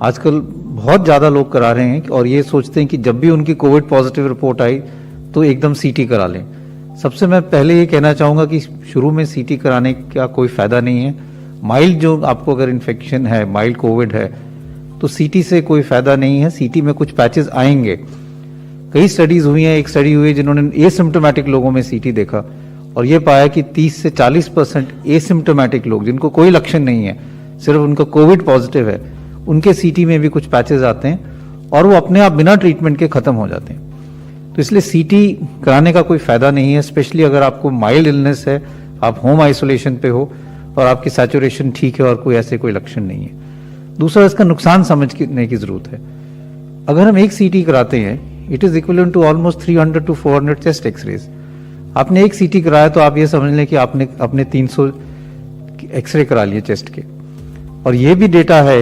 आजकल बहुत ज़्यादा लोग करा रहे हैं और ये सोचते हैं कि जब भी उनकी कोविड पॉजिटिव रिपोर्ट आई तो एकदम सीटी करा लें। सबसे मैं पहले ये कहना चाहूँगा कि शुरू में सीटी कराने का कोई फ़ायदा नहीं है। माइल्ड जो आपको अगर इन्फेक्शन है, माइल्ड कोविड है, तो सीटी से कोई फ़ायदा नहीं है। सीटी में कुछ पैचेस आएंगे। कई स्टडीज़ हुई हैं, एक स्टडी हुई है जिन्होंने एसिम्प्टोमेटिक लोगों में सीटी देखा और ये पाया कि 30 से 40% एसिम्प्टोमेटिक लोग जिनको कोई लक्षण नहीं है, सिर्फ उनका कोविड पॉजिटिव है, उनके सीटी में भी कुछ पैचेस आते हैं और वो अपने आप बिना ट्रीटमेंट के ख़त्म हो जाते हैं। तो इसलिए सीटी कराने का कोई फ़ायदा नहीं है, स्पेशली अगर आपको माइल्ड इलनेस है, आप होम आइसोलेशन पे हो और आपकी सैचुरेशन ठीक है और कोई ऐसे कोई लक्षण नहीं है। दूसरा, इसका नुकसान समझने की ज़रूरत है। अगर हम एक सीटी कराते हैं, it is equivalent to almost 300 to 400 chest x-rays. आपने एक सीटी कराया तो आप ये समझ लें कि आपने अपने 300 एक्सरे करा लिए चेस्ट के। और ये भी डेटा है,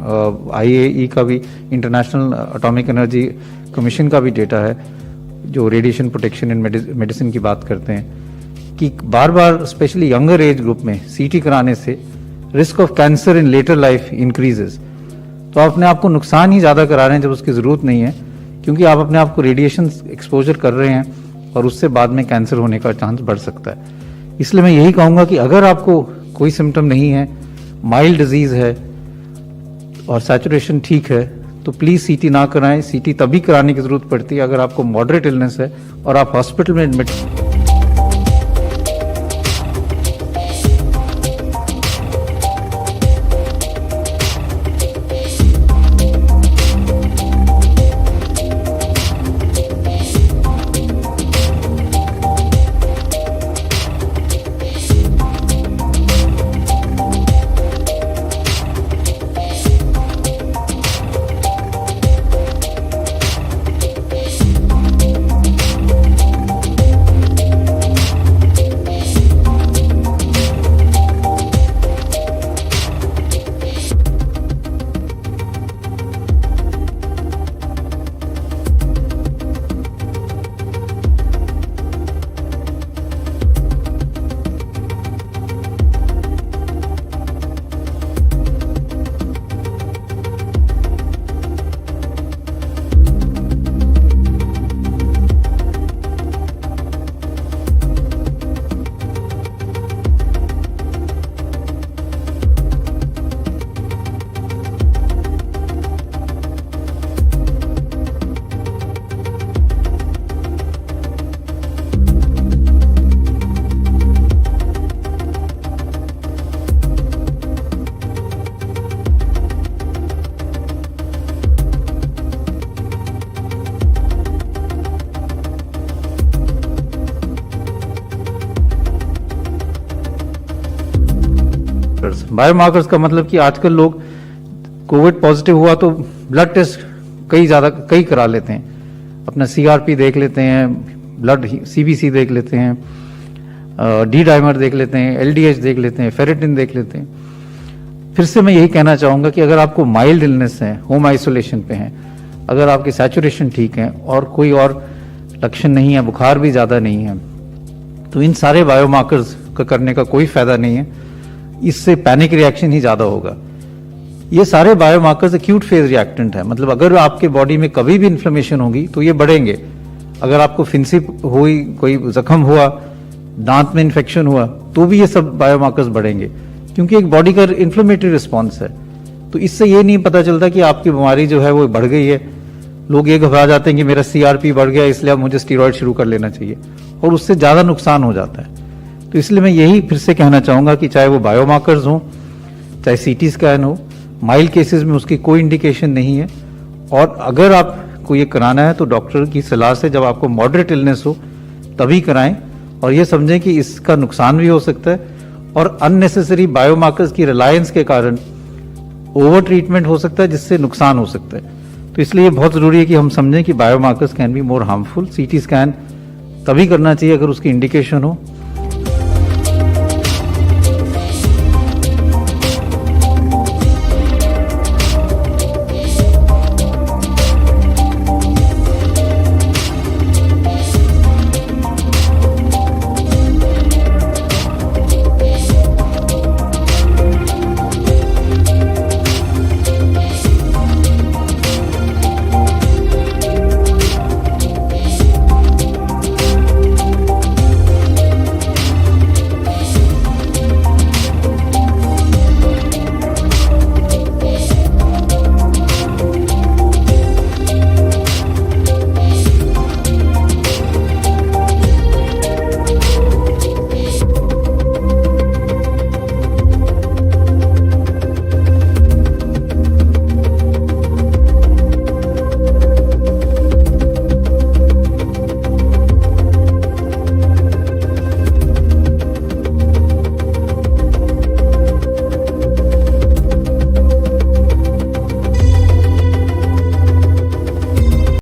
IAEA का भी, इंटरनेशनल एटॉमिक एनर्जी कमीशन का भी डेटा है, जो रेडिएशन प्रोटेक्शन इन मेडिसिन की बात करते हैं, कि बार बार स्पेशली यंगर एज ग्रुप में सीटी कराने से risk of cancer in later life increases. तो आप अपने आप को नुकसान ही ज़्यादा करा रहे हैं जब उसकी ज़रूरत नहीं है, क्योंकि आप अपने आप को रेडिएशन एक्सपोजर कर रहे हैं और उससे बाद में कैंसर होने का चांस बढ़ सकता है। इसलिए मैं यही कहूँगा कि अगर आपको कोई सिम्टम नहीं है, माइल्ड डिजीज़ है और सैचुरेशन ठीक है, तो प्लीज़ सीटी ना कराएं। सीटी तभी कराने की ज़रूरत पड़ती है अगर आपको मॉडरेट इलनेस है और आप हॉस्पिटल में एडमिट। बायोमार्कर्स का मतलब कि आजकल लोग कोविड पॉजिटिव हुआ तो ब्लड टेस्ट कई करा लेते हैं। अपना CRP देख लेते हैं, ब्लड CBC देख लेते हैं, डी डाइमर देख लेते हैं, LDH देख लेते हैं, फेरेटिन देख लेते हैं। फिर से मैं यही कहना चाहूँगा कि अगर आपको माइल्ड इलनेस है, होम आइसोलेशन पे हैं, अगर आपकी सैचुरेशन ठीक है और कोई और लक्षण नहीं है, बुखार भी ज़्यादा नहीं है, तो इन सारे बायोमार्कर्स का करने का कोई फ़ायदा नहीं है। इससे पैनिक रिएक्शन ही ज़्यादा होगा। ये सारे बायोमार्कर्स एक्यूट फेज रिएक्टेंट है, मतलब अगर आपके बॉडी में कभी भी इन्फ्लेमेशन होगी तो ये बढ़ेंगे। अगर आपको फिंसी हुई, कोई जख्म हुआ, दांत में इन्फेक्शन हुआ, तो भी ये सब बायोमार्कर्स बढ़ेंगे, क्योंकि एक बॉडी का इन्फ्लेमेटरी रिस्पॉन्स है। तो इससे ये नहीं पता चलता कि आपकी बीमारी जो है वो बढ़ गई है। लोग ये घबरा जाते हैं कि मेरा CRP बढ़ गया इसलिए अब मुझे स्टीरॉयड शुरू कर लेना चाहिए, और उससे ज़्यादा नुकसान हो जाता है। तो इसलिए मैं यही फिर से कहना चाहूँगा कि चाहे वो बायोमार्कर्स हों, चाहे CT स्कैन हो, माइल्ड केसेस में उसकी कोई इंडिकेशन नहीं है। और अगर आपको ये कराना है तो डॉक्टर की सलाह से, जब आपको मॉडरेट इलनेस हो तभी कराएं, और ये समझें कि इसका नुकसान भी हो सकता है और अननेसेसरी बायोमार्कर्स की रिलायंस के कारण ओवर ट्रीटमेंट हो सकता है, जिससे नुकसान हो सकता है। तो इसलिए बहुत ज़रूरी है कि हम समझें कि biomarkers can be more harmful. CT scan तभी करना चाहिए अगर उसकी इंडिकेशन हो,